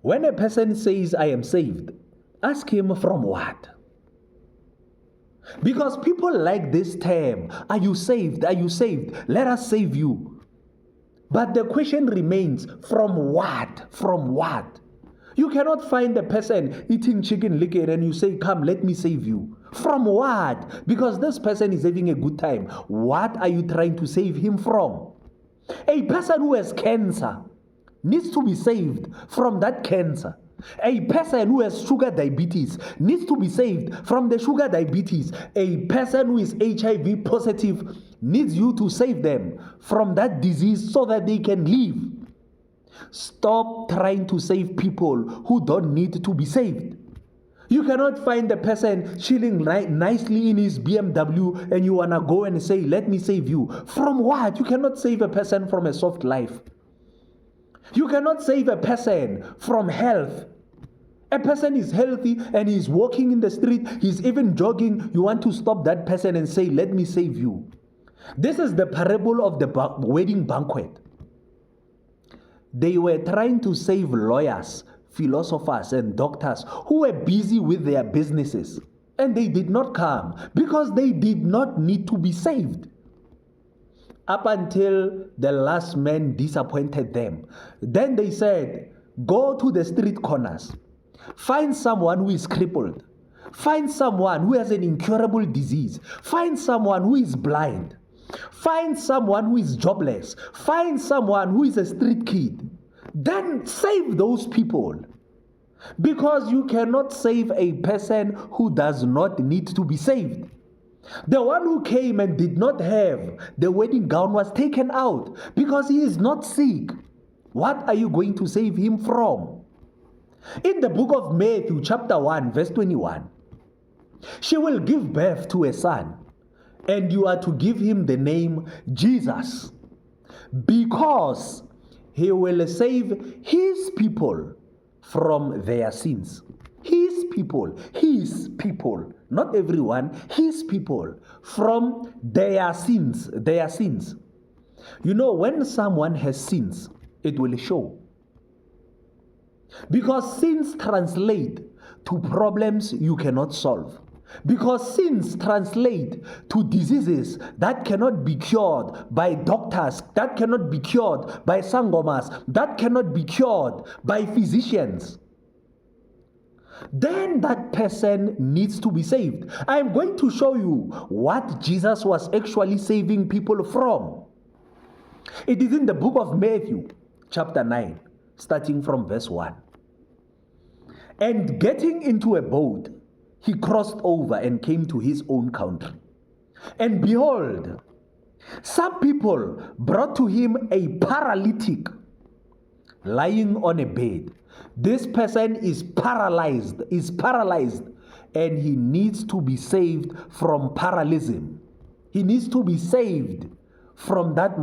When a person says, I am saved, ask him from what? Because people like this term, are you saved? Are you saved? Let us save you. But the question remains, from what? From what? You cannot find a person eating chicken liquor and you say, come, let me save you. From what? Because this person is having a good time. What are you trying to save him from? A person who has cancer needs to be saved from that cancer. A person who has sugar diabetes needs to be saved from the sugar diabetes. A person who is HIV positive needs you to save them from that disease so that they can live. Stop trying to save people who don't need to be saved. You cannot find a person chilling nicely in his BMW and you want to go and say, let me save you. From what? You cannot save a person from a soft life. You cannot save a person from health. A person is healthy and he's walking in the street, he's even jogging. You want to stop that person and say, let me save you. This is the parable of the wedding banquet. They were trying to save lawyers, philosophers, and doctors who were busy with their businesses. And they did not come because they did not need to be saved. Up until the last man disappointed them. Then they said, go to the street corners. Find someone who is crippled. Find someone who has an incurable disease. Find someone who is blind. Find someone who is jobless. Find someone who is a street kid. Then save those people. Because you cannot save a person who does not need to be saved. The one who came and did not have the wedding gown was taken out because he is not sick. What are you going to save him from? In the book of Matthew chapter 1 verse 21, she will give birth to a son, and you are to give him the name Jesus, because he will save his people from their sins. His people, not everyone, his people, from their sins, You know, when someone has sins, it will show. Because sins translate to problems you cannot solve. Because sins translate to diseases that cannot be cured by doctors, that cannot be cured by sangomas, that cannot be cured by physicians. Then that person needs to be saved. I am going to show you what Jesus was actually saving people from. It is in the book of Matthew, chapter 9, starting from verse 1. And getting into a boat, he crossed over and came to his own country. And behold, some people brought to him a paralytic lying on a bed. This person is paralyzed, and he needs to be saved from paralysis. He needs to be saved from that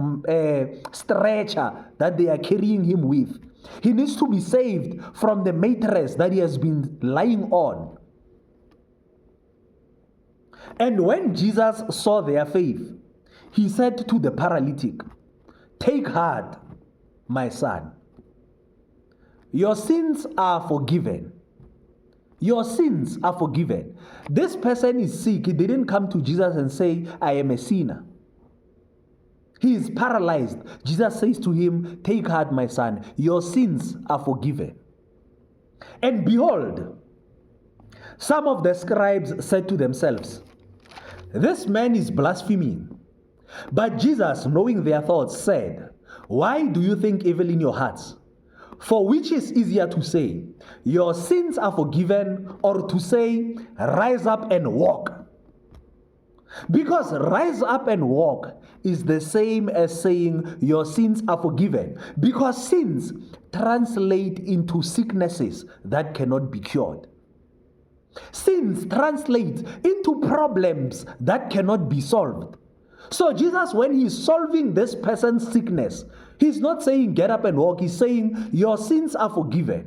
stretcher that they are carrying him with. He needs to be saved from the mattress that he has been lying on. And when Jesus saw their faith, he said to the paralytic, "Take heart, my son. Your sins are forgiven." Your sins are forgiven. This person is sick. He didn't come to Jesus and say, "I am a sinner." He is paralyzed. Jesus says to him, "Take heart, my son. Your sins are forgiven." And behold, some of the scribes said to themselves, "This man is blaspheming." But Jesus, knowing their thoughts, said, "Why do you think evil in your hearts? For which is easier to say, 'Your sins are forgiven,' or to say, 'Rise up and walk'? Because rise up and walk is the same as saying your sins are forgiven. Because sins translate into sicknesses that cannot be cured. Sins translate into problems that cannot be solved. So Jesus, when he's solving this person's sickness, he's not saying get up and walk. He's saying your sins are forgiven.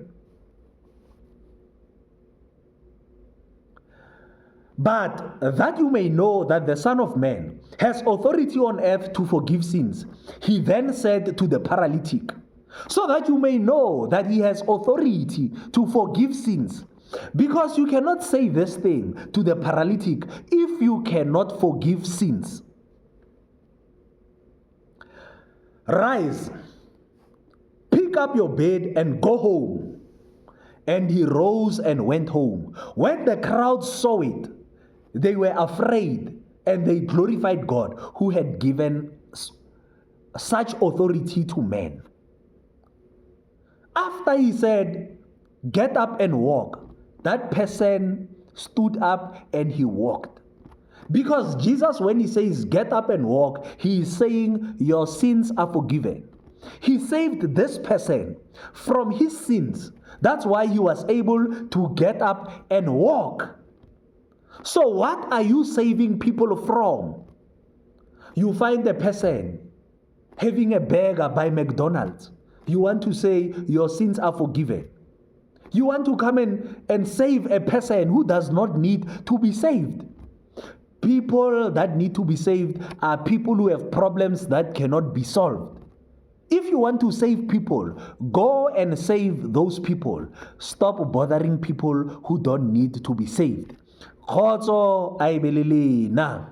But that you may know that the Son of Man has authority on earth to forgive sins, he then said to the paralytic, so that you may know that he has authority to forgive sins. Because you cannot say this thing to the paralytic if you cannot forgive sins. Rise, pick up your bed and go home. And he rose and went home. When the crowd saw it, they were afraid, and they glorified God who had given such authority to men. After he said, get up and walk, that person stood up and he walked. Because Jesus, when he says get up and walk, he is saying your sins are forgiven. He saved this person from his sins. That's why he was able to get up and walk. So what are you saving people from? You find a person having a burger by McDonald's. You want to say your sins are forgiven. You want to come and save a person who does not need to be saved. People that need to be saved are people who have problems that cannot be solved. If you want to save people, go and save those people. Stop bothering people who don't need to be saved. Khotso, I believe na.